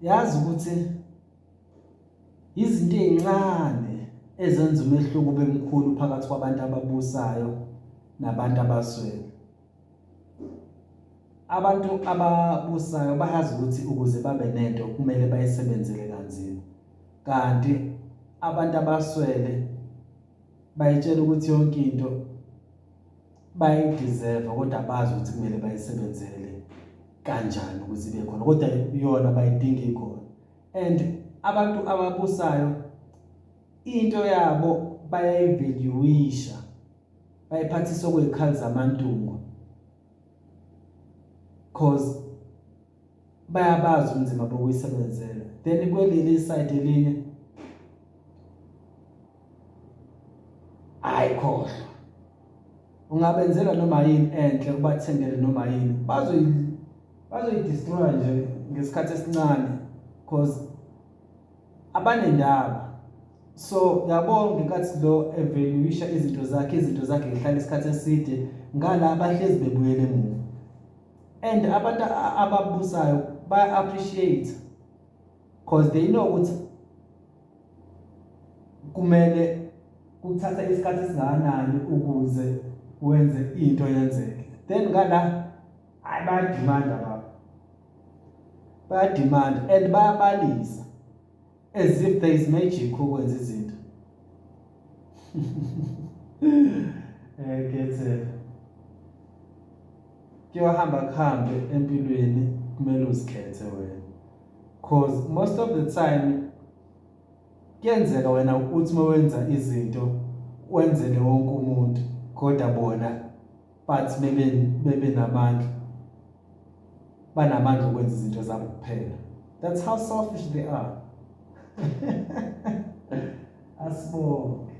yazi ukuthi izinto ezincane ezenza umehluko obemkhulu phakathi kwabantu ababusayo nabantu abaswele. Abantu ababusayo bayazi ukuthi ukuze babe nento kumele bayisebenzele kanzima, kanti abantu abaswele bayitshela ukuthi yonke into bayideserve kodwa bazi ukuthi kumele bayisebenzele kanjani ukuze ibe khona, kodwa yona bayidinga ikhona. And abantu ababusayo into yabo bayayivaluisha, bayiphathisa okwezikhali zamantungu cause bayabazi ubunzima bokuyisebenzela. Then kweleli side elinye ayikhohlwa, ungabenzela noma yini enhle, ubathengele noma yini, bazoyidestroy nje ngesikhathi esincane cause abanendaba. So yabona ngenkathi lo evaluisha izinto zakhe zihlala isikhathi eside, ngala bahlezi bebuyele emuva. And abantu ababusayo baya-appreciate cause they know ukuthi kumele kuthatha isikhathi esingakanani ukuze wenze into yenzeke. Then ngala bayadimanda baba, bayadimanda and bayabalisa as if there is magic ukwenza izinto. Ngiyethemba kuyohamba kuhambe empilweni, kumele uzikhethe wena cause most of the time kuyenzeka wena uthi mawenza izinto wenzele wonke umuntu kodwa bona but bebe namandla, banamandla okwenza izinto zabo kuphela. That's how selfish they are. Asibonge.